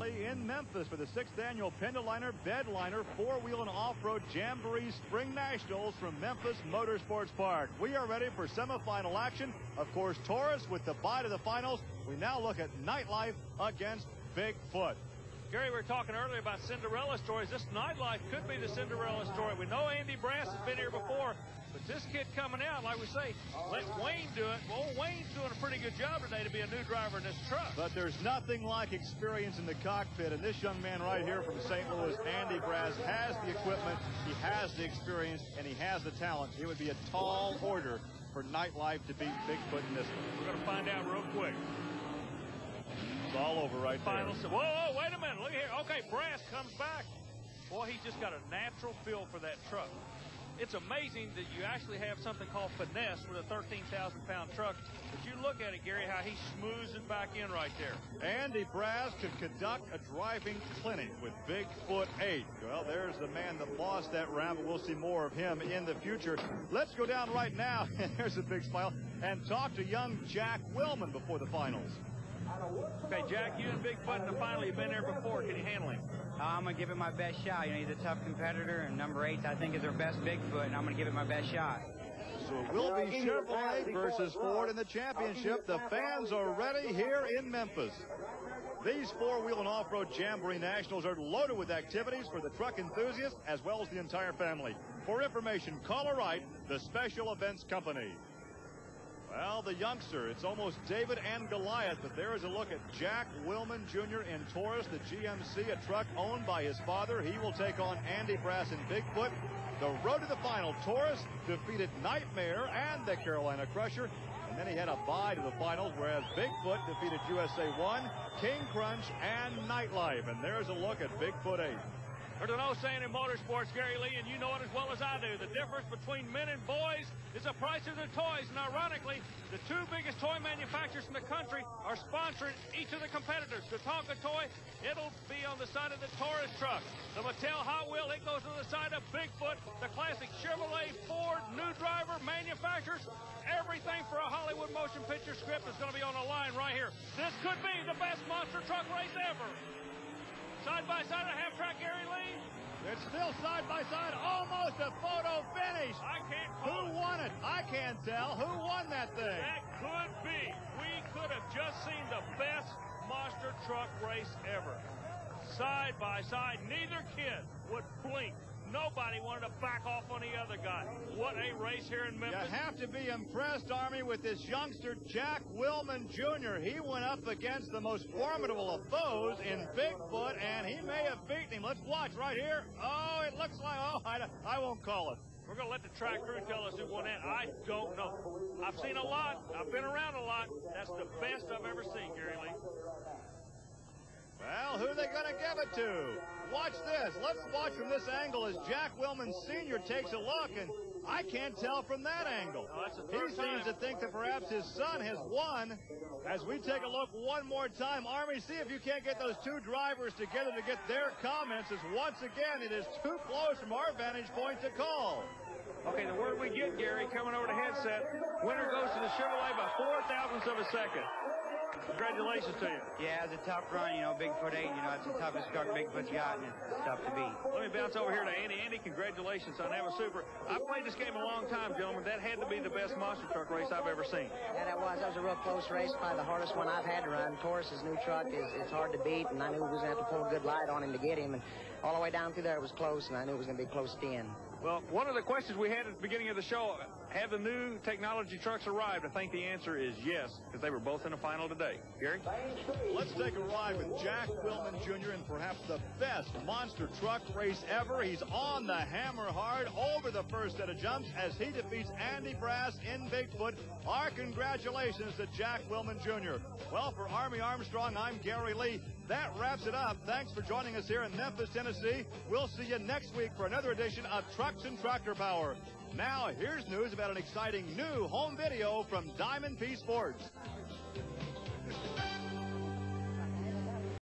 In Memphis for the 6th annual PENDA Liner, Bed Liner, 4-wheel and off-road Jamboree Spring Nationals from Memphis Motorsports Park. We are ready for semifinal action. Of course, Taurus with the bye to the finals. We now look at Nightlife against Bigfoot. Gary, we were talking earlier about Cinderella stories. This Nightlife could be the Cinderella story. We know Andy Brass has been here before, but this kid coming out, like we say, let Wayne do it. Well, Wayne's doing a pretty good job today to be a new driver in this truck. But there's nothing like experience in the cockpit, and this young man right here from St. Louis, Andy Brass, has the equipment, he has the experience, and he has the talent. It would be a tall order for Nightlife to beat Bigfoot in this one. We're going to find out real quick. It's all over right there. Whoa, wait a minute. Look here. Okay, Brass comes back. Boy, he's just got a natural feel for that truck. It's amazing that you actually have something called finesse with a 13,000-pound truck. But you look at it, Gary, how he smooths it back in right there. Andy Brass could conduct a driving clinic with Bigfoot 8. Well, there's the man that lost that round, but we'll see more of him in the future. Let's go down right now, and there's a big smile, and talk to young Jack Willman before the finals. Okay, Jack, you and Bigfoot in the final, you've been there before. Can you handle him? I'm going to give it my best shot. You know, he's a tough competitor, and number 8, I think, is our best Bigfoot, and I'm going to give it my best shot. So it will be Chevrolet versus Ford in the championship. The fans are ready here in Memphis. These 4-wheel and off-road Jamboree Nationals are loaded with activities for the truck enthusiasts as well as the entire family. For information, call or write the Special Events Company. Well, the youngster, it's almost David and Goliath, but there is a look at Jack Willman Jr. in Taurus, the GMC, a truck owned by his father. He will take on Andy Brass and Bigfoot. The road to the final, Taurus defeated Nightmare and the Carolina Crusher, and then he had a bye to the finals, whereas Bigfoot defeated USA 1, King Crunch, and Nightlife. And there's a look at Bigfoot 8. There's an old saying in motorsports, Gary Lee, and you know it as well as I do. The difference between men and boys is the price of their toys. And ironically, the 2 biggest toy manufacturers in the country are sponsoring each of the competitors. The Tonka toy, it'll be on the side of the Taurus truck. The Mattel Hot Wheel, it goes to the side of Bigfoot. The classic Chevrolet, Ford, new driver, manufacturers. Everything for a Hollywood motion picture script is going to be on the line right here. This could be the best monster truck race ever. Side by side of half-track, Gary Lee. It's still side by side, almost a photo finish. I can't call Who won it? I can't tell. Who won that thing? That could be. We could have just seen the best monster truck race ever. Side by side, neither kid would blink. Nobody wanted to back off on the other guy. What a race here in Memphis. You have to be impressed, Army, with this youngster, Jack Willman Jr. He went up against the most formidable of foes in Bigfoot, and he may have beaten him. Let's watch right here. Oh, it looks like, I won't call it. We're going to let the track crew tell us who won that. I don't know. I've seen a lot. I've been around a lot. That's the best I've ever seen, Gary Lee. Well, who are they going to give it to? Watch this. Let's watch from this angle as Jack Willman Sr. takes a look, and I can't tell from that angle. He seems to think that perhaps his son has won. As we take a look one more time, Army, see if you can't get those 2 drivers together to get their comments, as once again it is too close from our vantage point to call. Okay, the word we get, Gary, coming over the headset, winner goes to the Chevrolet by 0.04 of a second. Congratulations to you. Yeah, it's a tough run, you know, Bigfoot 8, you know, it's the toughest truck Bigfoot's got, and it's tough to beat. Let me bounce over here to Andy. Andy, congratulations on that was super. I've played this game a long time, gentlemen. That had to be the best monster truck race I've ever seen. Yeah, that was a real close race, probably the hardest one I've had to run. Taurus's new truck is hard to beat, and I knew we was going to have to pull a good light on him to get him, and all the way down through there it was close, and I knew it was going to be close to the end. Well, one of the questions we had at the beginning of the show, have the new technology trucks arrived? I think the answer is yes, because they were both in the final today. Gary? Let's take a ride with Jack Willman Jr. in perhaps the best monster truck race ever. He's on the hammer hard over the first set of jumps as he defeats Andy Brass in Bigfoot. Our congratulations to Jack Willman Jr. Well, for Army Armstrong, I'm Gary Lee. That wraps it up. Thanks for joining us here in Memphis, Tennessee. We'll see you next week for another edition of Trucks and Tractor Power. Now, here's news about an exciting new home video from Diamond P Sports.